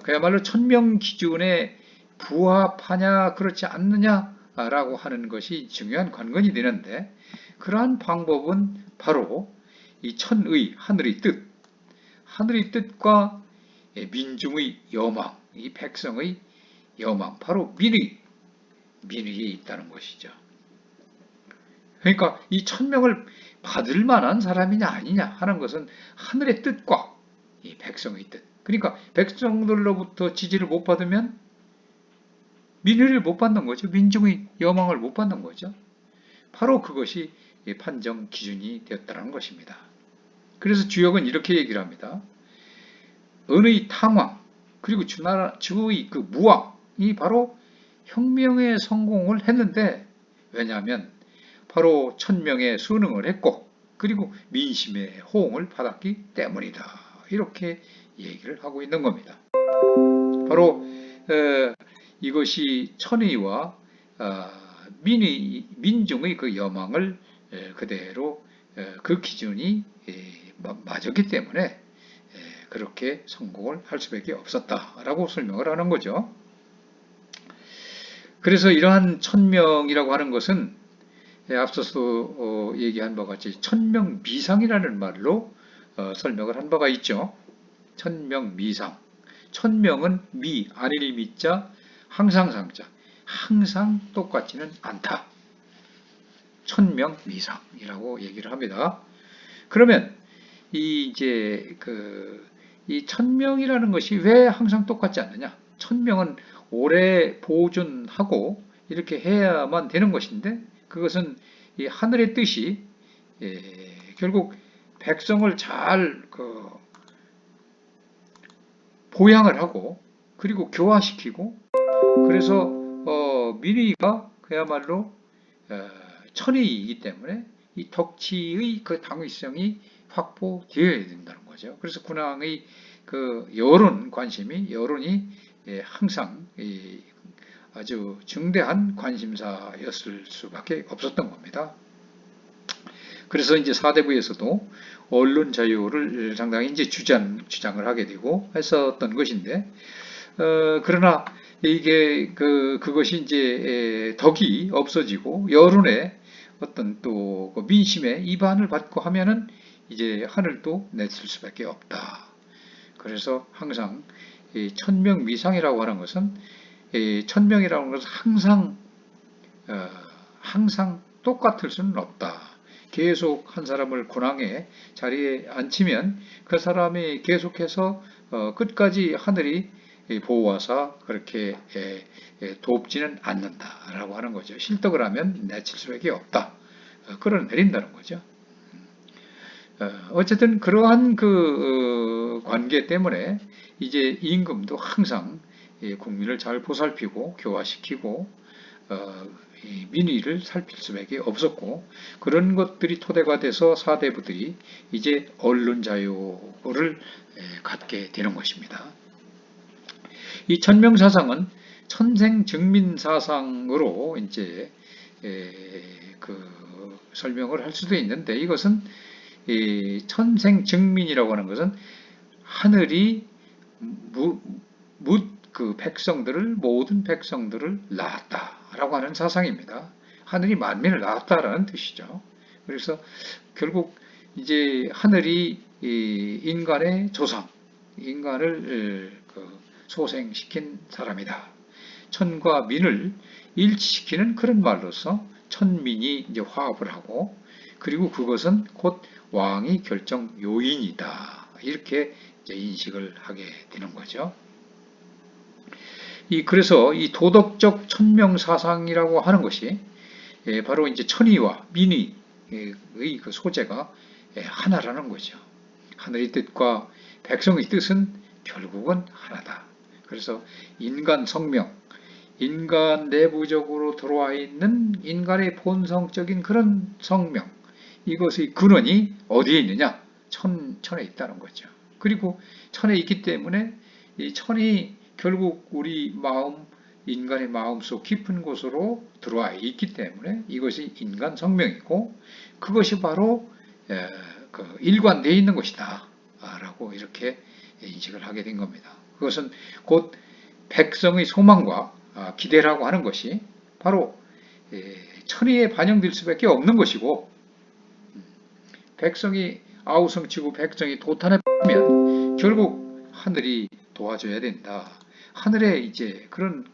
그야말로 천명 기준에 부합하냐 그렇지 않느냐라고 하는 것이 중요한 관건이 되는데, 그러한 방법은 바로 이 천의, 하늘의 뜻과 민중의 여망, 이 백성의 여망, 바로 민의에 있다는 것이죠. 그러니까 이 천명을 받을 만한 사람이냐 아니냐 하는 것은 하늘의 뜻과 이 백성의 뜻. 그러니까 백성들로부터 지지를 못 받으면 민의를 못 받는 거죠. 민중의 여망을 못 받는 거죠. 바로 그것이 판정 기준이 되었다는 것입니다. 그래서 주역은 이렇게 얘기를 합니다. 은의 탕왕, 그리고 주의 그 무왕이 바로 혁명의 성공을 했는데, 왜냐하면 바로 천명의 순응을 했고, 그리고 민심의 호응을 받았기 때문이다. 이렇게 얘기를 하고 있는 겁니다. 바로 이것이 천의와 민중의 그 여망을 그대로 그 기준이 맞았기 때문에 그렇게 성공을 할 수밖에 없었다라고 설명을 하는 거죠. 그래서 이러한 천명이라고 하는 것은 앞서서 얘기한 바와 같이 천명미상이라는 말로 설명을 한 바가 있죠. 천명미상. 천명은 안일 미자, 항상 상자. 항상 똑같지는 않다. 천명미상이라고 얘기를 합니다. 그러면 이 천명이라는 것이 왜 항상 똑같지 않느냐? 천명은 오래 보존하고 이렇게 해야만 되는 것인데, 그것은 이 하늘의 뜻이 결국 백성을 잘 보양을 하고, 그리고 교화시키고, 그래서 민의가 그야말로 천의이기 때문에 이 덕치의 그 당위성이 확보되어야 된다는 거죠. 그래서 군왕의 그 여론이 항상 아주 중대한 관심사였을 수밖에 없었던 겁니다. 그래서 이제 사대부에서도 언론 자유를 상당히 이제 주장을 하게 되고 했었던 것인데, 그러나 이게 그것이 이제 덕이 없어지고 여론의 어떤 또 민심의 이반을 받고 하면은 이제 하늘도 내칠 수밖에 없다. 그래서 항상 천명미상이라고 하는 것은 천명이라는 것은 항상 똑같을 수는 없다. 계속 한 사람을 군왕의 자리에 앉히면 그 사람이 계속해서 끝까지 하늘이 보호하사 그렇게 돕지는 않는다라고 하는 거죠. 실덕을 하면 내칠 수밖에 없다. 그걸 내린다는 거죠. 어쨌든 그러한 그 관계 때문에 이제 임금도 항상 국민을 잘 보살피고 교화시키고 이 민의를 살필 수밖에 없었고, 그런 것들이 토대가 돼서 사대부들이 이제 언론 자유를 갖게 되는 것입니다. 이 천명사상은 천생증민사상으로 이제 그 설명을 할 수도 있는데, 이것은 이 천생증민이라고 하는 것은 하늘이 그 백성들을, 모든 백성들을 낳았다라고 하는 사상입니다. 하늘이 만민을 낳았다라는 뜻이죠. 그래서 결국 이제 하늘이 인간의 조상, 인간을 소생시킨 사람이다. 천과 민을 일치시키는 그런 말로서 천민이 이제 화합을 하고, 그리고 그것은 곧 왕이 결정 요인이다. 이렇게 이제 인식을 하게 되는 거죠. 그래서 이 도덕적 천명사상이라고 하는 것이 바로 이제 천의와 민의의 그 소재가 하나라는 거죠. 하늘의 뜻과 백성의 뜻은 결국은 하나다. 그래서 인간 성명, 인간 내부적으로 들어와 있는 인간의 본성적인 그런 성명, 이것의 근원이 어디에 있느냐? 천에 있다는 거죠. 그리고 천에 있기 때문에 이 천이 결국 우리 마음, 인간의 마음속 깊은 곳으로 들어와 있기 때문에 이것이 인간 성명이고, 그것이 바로 일관되어 있는 것이다 라고 이렇게 인식을 하게 된 겁니다. 그것은 곧 백성의 소망과 기대라고 하는 것이 바로 천의에 반영될 수밖에 없는 것이고, 백성이 아우성치고 백성이 도탄에 빠면 결국 하늘이 도와줘야 된다. 하늘에 이제 그런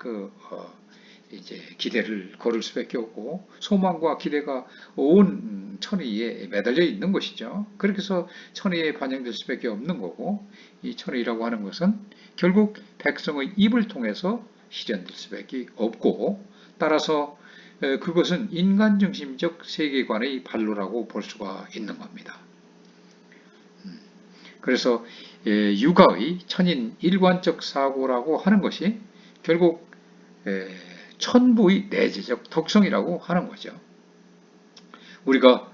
이제 기대를 걸을 수밖에 없고, 소망과 기대가 온 천의에 매달려 있는 것이죠. 그렇게 해서 천의에 반영될 수밖에 없는 거고, 이 천의라고 하는 것은 결국 백성의 입을 통해서 실현될 수밖에 없고, 따라서 그것은 인간 중심적 세계관의 발로라고 볼 수가 있는 겁니다. 그래서 육아의 천인 일관적 사고라고 하는 것이 결국 천부의 내재적 특성이라고 하는 거죠. 우리가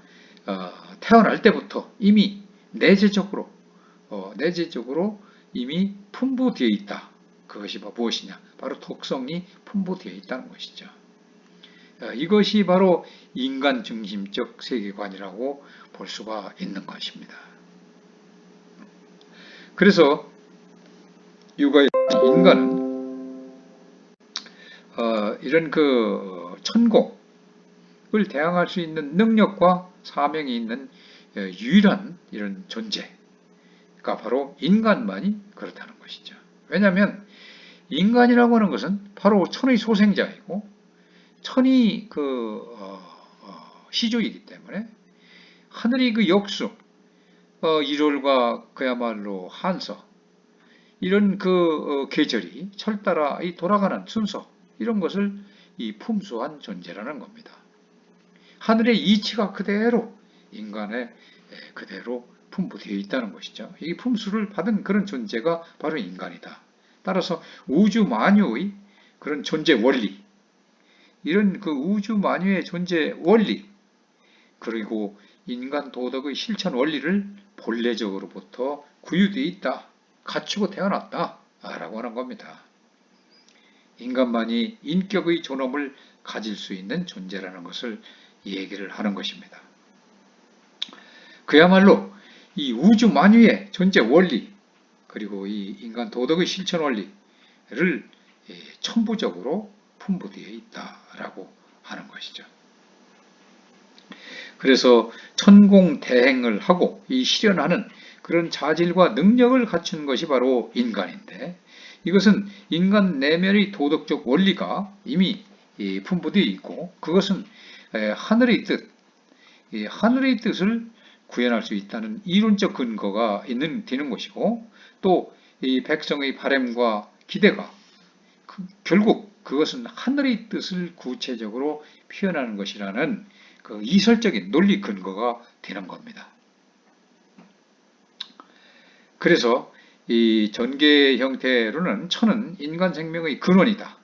태어날 때부터 이미 내재적으로 이미 풍부되어 있다. 그것이 무엇이냐? 바로 독성이 풍부되어 있다는 것이죠. 이것이 바로 인간 중심적 세계관이라고 볼 수가 있는 것입니다. 그래서 육아의 인간은 이런 그 천공을 대항할 수 있는 능력과 사명이 있는 유일한 이런 존재가 바로 인간만이 그렇다는 것이죠. 왜냐하면 인간이라고 하는 것은 바로 천의 소생자이고 천이 시조이기 때문에 하늘이 그 역수, 일월과 그야말로 한서, 이런 계절이 철따라 돌아가는 순서, 이런 것을 품수한 존재라는 겁니다. 하늘의 이치가 그대로 인간에 그대로 풍부되어 있다는 것이죠. 이 품수를 받은 그런 존재가 바로 인간이다. 따라서 우주 만유의 그런 존재 원리, 이런 그 우주 만유의 존재 원리, 그리고 인간 도덕의 실천 원리를 본래적으로부터 구유되어 있다, 갖추고 태어났다 라고 하는 겁니다. 인간만이 인격의 존엄을 가질 수 있는 존재라는 것을 얘기를 하는 것입니다. 그야말로 이 우주 만유의 존재 원리, 그리고 이 인간 도덕의 실천 원리를 천부적으로 풍부되어 있다라고 하는 것이죠. 그래서 천공대행을 하고 이 실현하는 그런 자질과 능력을 갖춘 것이 바로 인간인데, 이것은 인간 내면의 도덕적 원리가 이미 풍부되어 있고, 그것은 하늘의 뜻을 구현할 수 있다는 이론적 근거가 되는 것이고, 또 이 백성의 바람과 기대가 결국 그것은 하늘의 뜻을 구체적으로 표현하는 것이라는 그 이설적인 논리 근거가 되는 겁니다. 그래서 이 전개 형태로는 천은 인간 생명의 근원이다.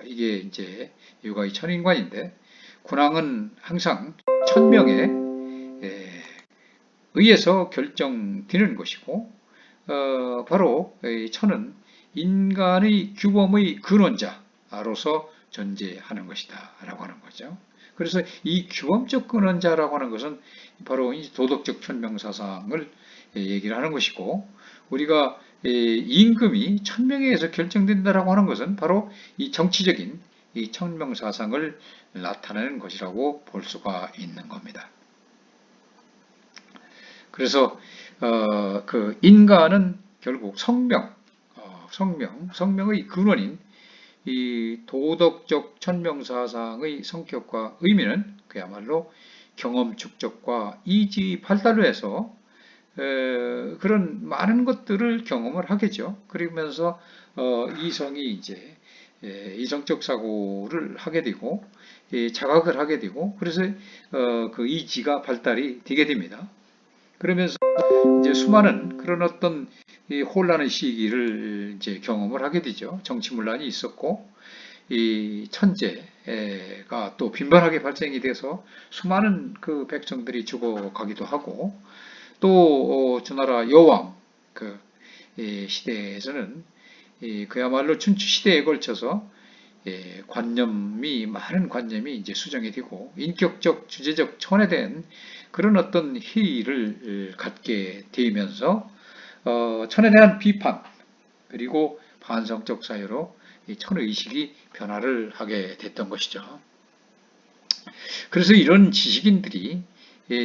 이게 이제 유가의 천인관인데, 군왕은 항상 천명에 의해서 결정되는 것이고, 바로 이 천은 인간의 규범의 근원자로서 존재하는 것이다 라고 하는 거죠. 그래서 이 규범적 근원자라고 하는 것은 바로 도덕적 천명사상을 얘기를 하는 것이고, 우리가 임금이 천명에 의해서 결정된다라고 하는 것은 바로 이 정치적인 이 천명사상을 나타내는 것이라고 볼 수가 있는 겁니다. 그래서 그 인간은 결국 성명의 근원인 이 도덕적 천명사상의 성격과 의미는 그야말로 경험 축적과 이지 발달로 해서 그런 많은 것들을 경험을 하겠죠. 그러면서 이성이 이제 이성적 사고를 하게 되고 자각을 하게 되고, 그래서 그 이지가 발달이 되게 됩니다. 그러면서 이제 수많은 그런 어떤 이 혼란의 시기를 이제 경험을 하게 되죠. 정치문란이 있었고, 이 천재가 또 빈번하게 발생이 돼서 수많은 그 백성들이 죽어가기도 하고, 또 주나라 여왕 그 시대에서는 그야말로 춘추 시대에 걸쳐서 많은 관념이 이제 수정이 되고 인격적, 주제적 천에 대한 그런 어떤 희의를 갖게 되면서 천에 대한 비판 그리고 반성적 사유로 이 천의식이 변화를 하게 됐던 것이죠. 그래서 이런 지식인들이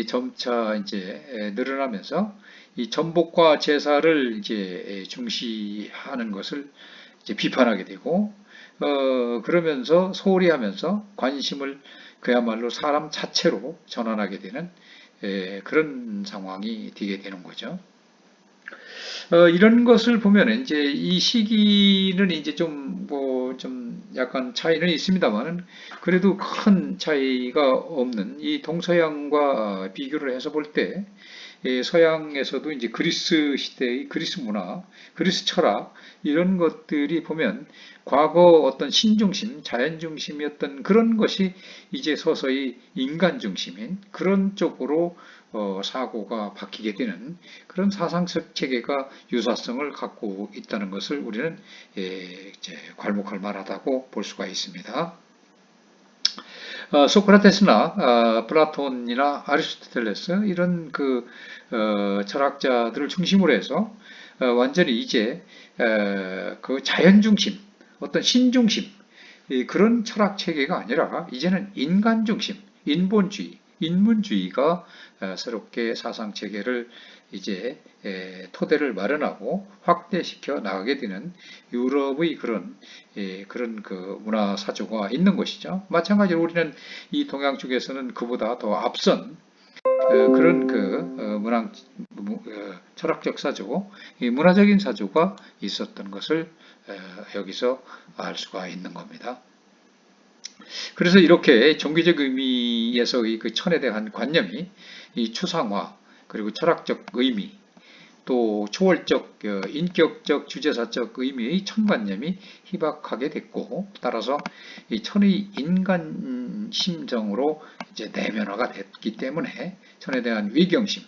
점차 이제 늘어나면서 이 전복과 제사를 이제 중시하는 것을 이제 비판하게 되고, 그러면서 소홀히 하면서 관심을 그야말로 사람 자체로 전환하게 되는 그런 상황이 되게 되는 거죠. 이런 것을 보면 이제 이 시기는 이제 좀 약간 차이는 있습니다만은 그래도 큰 차이가 없는 이 동서양과 비교를 해서 볼 때 서양에서도 이제 그리스 시대의 그리스 문화, 그리스 철학 이런 것들이 보면 과거 어떤 신중심, 자연중심이었던 그런 것이 이제 서서히 인간중심인 그런 쪽으로 사고가 바뀌게 되는 그런 사상적 체계가 유사성을 갖고 있다는 것을 우리는 이제 괄목할 만하다고 볼 수가 있습니다. 소크라테스나 플라톤이나 아리스토텔레스 이런 그 철학자들을 중심으로 해서 완전히 이제 그 자연 중심, 어떤 신 중심 그런 철학 체계가 아니라 이제는 인간 중심, 인본주의, 인문주의가 새롭게 사상 체계를 이제 토대를 마련하고 확대시켜 나가게 되는 유럽의 그런 그 문화 사조가 있는 것이죠. 마찬가지로 우리는 이 동양 쪽에서는 그보다 더 앞선 그런 그 철학적 사조, 이 문화적인 사조가 있었던 것을 여기서 알 수가 있는 겁니다. 그래서 이렇게 종교적 의미에서의 그 천에 대한 관념이 이 추상화 그리고 철학적 의미 또 초월적 인격적 주제사적 의미의 천관념이 희박하게 됐고, 따라서 이 천의 인간 심정으로 이제 내면화가 됐기 때문에 천에 대한 위경심,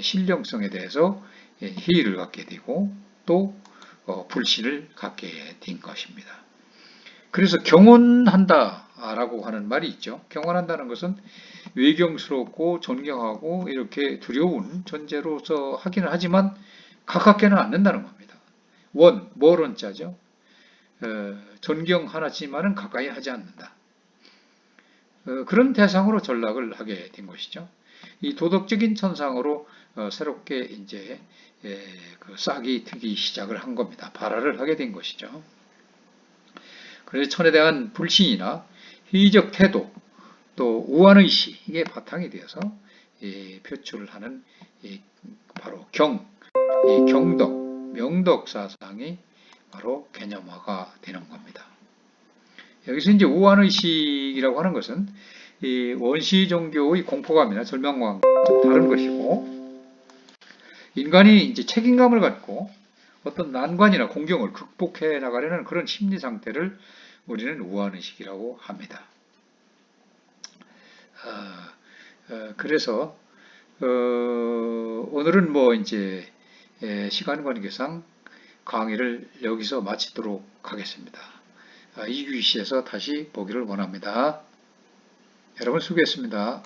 신령성에 대해서 희의를 갖게 되고 또 불신을 갖게 된 것입니다. 그래서 경원한다라고 하는 말이 있죠. 경원한다는 것은 외경스럽고 존경하고 이렇게 두려운 존재로서 하기는 하지만 가깝게는 않는다는 겁니다. 뭐론자죠. 존경하지만은 가까이 하지 않는다. 그런 대상으로 전락을 하게 된 것이죠. 이 도덕적인 천상으로 새롭게 이제 그 싹이 트기 시작을 한 겁니다. 발화를 하게 된 것이죠. 그래서 천에 대한 불신이나 희의적 태도, 또 우환의식 이게 바탕이 되어서 표출을 하는 바로 경덕, 명덕 사상이 바로 개념화가 되는 겁니다. 여기서 이제 우한의식이라고 하는 것은 이 원시 종교의 공포감이나 절망감 좀 다른 것이고, 인간이 이제 책임감을 갖고 어떤 난관이나 공경을 극복해 나가려는 그런 심리 상태를 우리는 우한의식이라고 합니다. 그래서 오늘은 뭐 이제 시간 관계상 강의를 여기서 마치도록 하겠습니다. 이규희 씨에서 다시 보기를 원합니다. 여러분 수고했습니다.